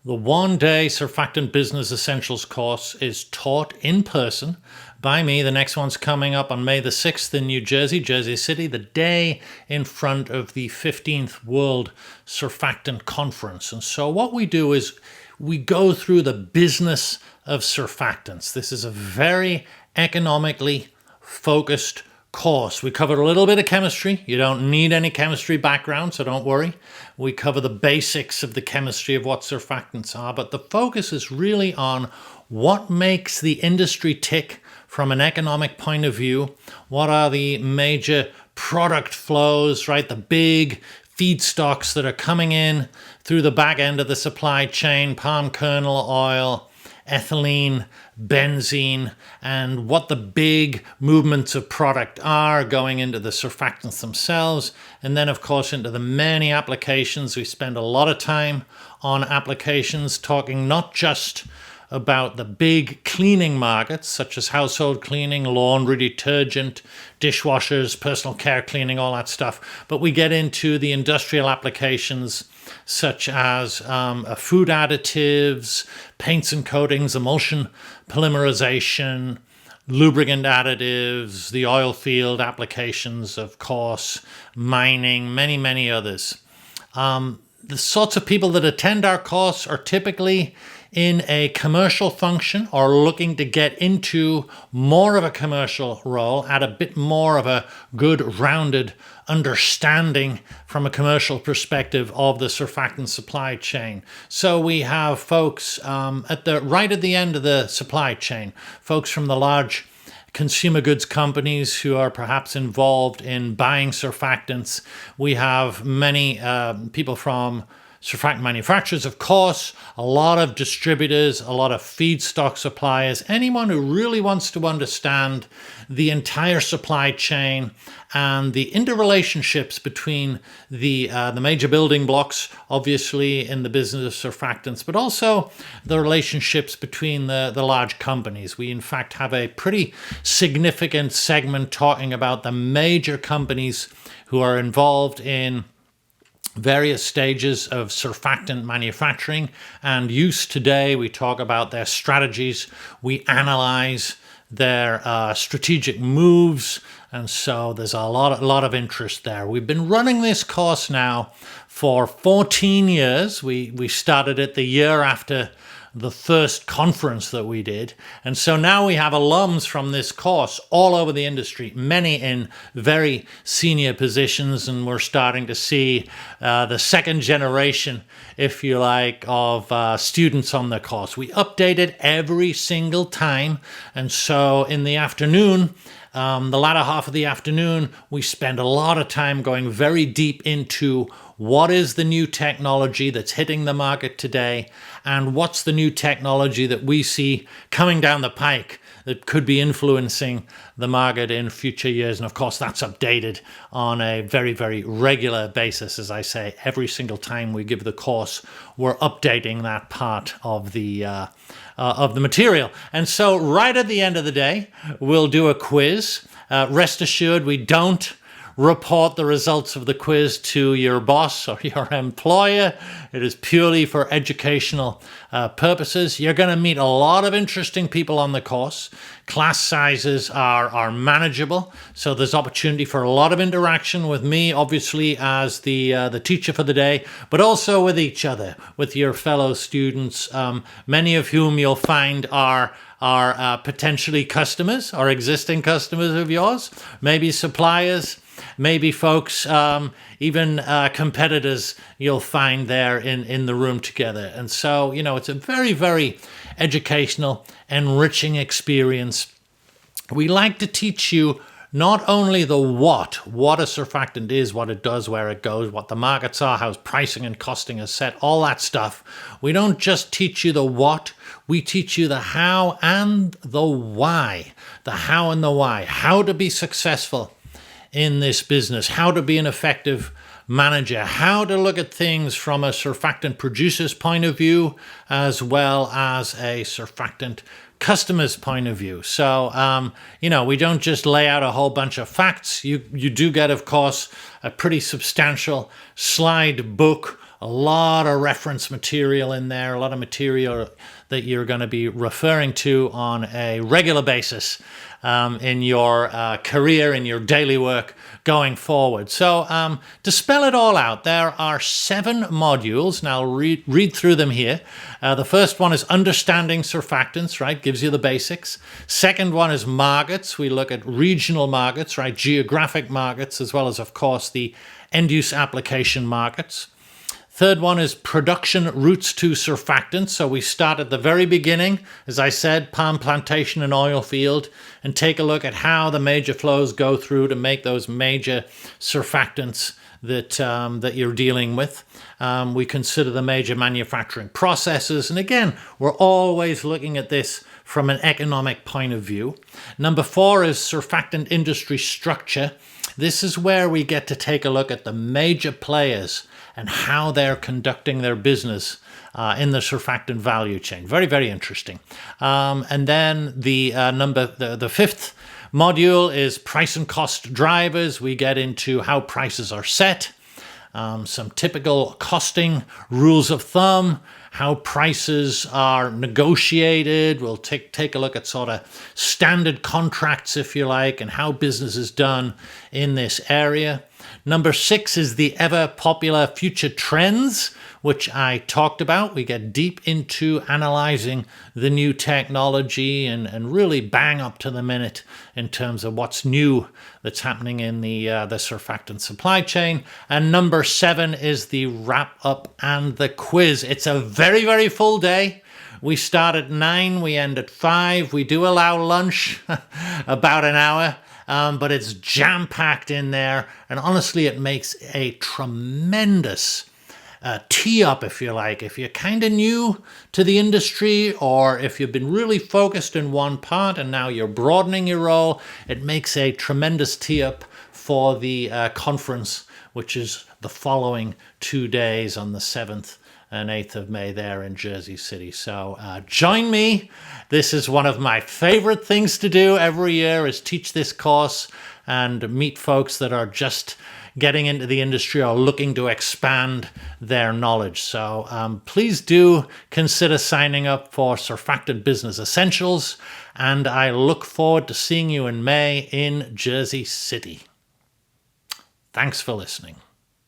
The one-day Surfactant Business Essentials course is taught in person by me. The next one's coming up on May the 6th in New Jersey, Jersey City, the day in front of the 15th World Surfactant Conference. And so what we do is we go through the business of surfactants. This is a very economically focused course. We covered a little bit of chemistry. You don't need any chemistry background, so don't worry. We cover the basics of the chemistry of what surfactants are, but the focus is really on what makes the industry tick from an economic point of view. What are the major product flows, right? The big feedstocks that are coming in through the back end of the supply chain, palm kernel oil, ethylene, benzene, and what the big movements of product are going into the surfactants themselves. And then, of course, into the many applications. We spend a lot of time on applications talking not just about the big cleaning markets, such as household cleaning, laundry, detergent, dishwashers, personal care cleaning, all that stuff. But we get into the industrial applications such as food additives, paints and coatings, emulsion polymerization, lubricant additives, the oil field applications, of course, mining, many, many others. The sorts of people that attend our course are typically in a commercial function or looking to get into more of a commercial role, add a bit more of a good rounded understanding from a commercial perspective of the surfactant supply chain. So we have folks right at the end of the supply chain, folks from the large consumer goods companies who are perhaps involved in buying surfactants. We have many people from surfactant manufacturers, of course, a lot of distributors, a lot of feedstock suppliers, anyone who really wants to understand the entire supply chain and the interrelationships between the major building blocks, obviously, in the business of surfactants, but also the relationships between the large companies. We, in fact, have a pretty significant segment talking about the major companies who are involved in various stages of surfactant manufacturing and use today. We talk about their strategies. We analyze their strategic moves. And so there's a lot of interest there. We've been running this course now for 14 years. We started it the year after the first conference that we did. And so now we have alums from this course all over the industry, many in very senior positions, and we're starting to see the second generation, if you like, of students on the course. We update it every single time, and so in the afternoon, the latter half of the afternoon, we spend a lot of time going very deep into what is the new technology that's hitting the market today, and what's the new technology that we see coming down the pike that could be influencing the market in future years. And of course, that's updated on a very, very regular basis. As I say, every single time we give the course, we're updating that part of the material. And so right at the end of the day, we'll do a quiz. Rest assured, we don't report the results of the quiz to your boss or your employer. It is purely for educational purposes. You're going to meet a lot of interesting people on the course. Class sizes are manageable, so there's opportunity for a lot of interaction with me, obviously, as the teacher for the day, but also with each other, with your fellow students, many of whom you'll find are potentially customers or existing customers of yours, maybe suppliers, maybe folks, even competitors you'll find there in the room together. And so, it's a very, very educational, enriching experience. We like to teach you not only the what a surfactant is, what it does, where it goes, what the markets are, how pricing and costing is set, all that stuff. We don't just teach you the what, we teach you the how and the why. The how and the why. How to be successful in this business, how to be an effective manager, how to look at things from a surfactant producer's point of view, as well as a surfactant customer's point of view. So, we don't just lay out a whole bunch of facts. You do get, of course, a pretty substantial slide book a lot of reference material in there, a lot of material that you're going to be referring to on a regular basis in your career, in your daily work going forward. So to spell it all out, there are 7 modules. Now I'll read through them here. The first one is understanding surfactants, right? Gives you the basics. Second one is markets. We look at regional markets, right? Geographic markets, as well as, of course, the end-use application markets. Third one is production routes to surfactants. So we start at the very beginning, as I said, palm plantation and oil field, and take a look at how the major flows go through to make those major surfactants that you're dealing with. We consider the major manufacturing processes. And again, we're always looking at this from an economic point of view. Number 4 is surfactant industry structure. This is where we get to take a look at the major players and how they're conducting their business in the surfactant value chain. Very, very interesting. And then the 5th module is price and cost drivers. We get into how prices are set, some typical costing rules of thumb, how prices are negotiated. We'll take a look at sort of standard contracts, if you like, and how business is done in this area. Number 6 is the ever popular future trends, which I talked about. We get deep into analyzing the new technology and really bang up to the minute in terms of what's new that's happening in the surfactant supply chain. And number 7 is the wrap up and the quiz. It's a very, very full day. We start at 9, we end at 5. We do allow lunch, about an hour. But it's jam-packed in there, and honestly, it makes a tremendous tee-up, if you like. If you're kind of new to the industry, or if you've been really focused in one part and now you're broadening your role, it makes a tremendous tee-up for the conference, which is the following 2 days on the 7th and 8th of May there in Jersey City. So join me. This is one of my favorite things to do every year, is teach this course and meet folks that are just getting into the industry or looking to expand their knowledge. So please do consider signing up for Surfactant Business Essentials, and I look forward to seeing you in May in Jersey City. Thanks for listening.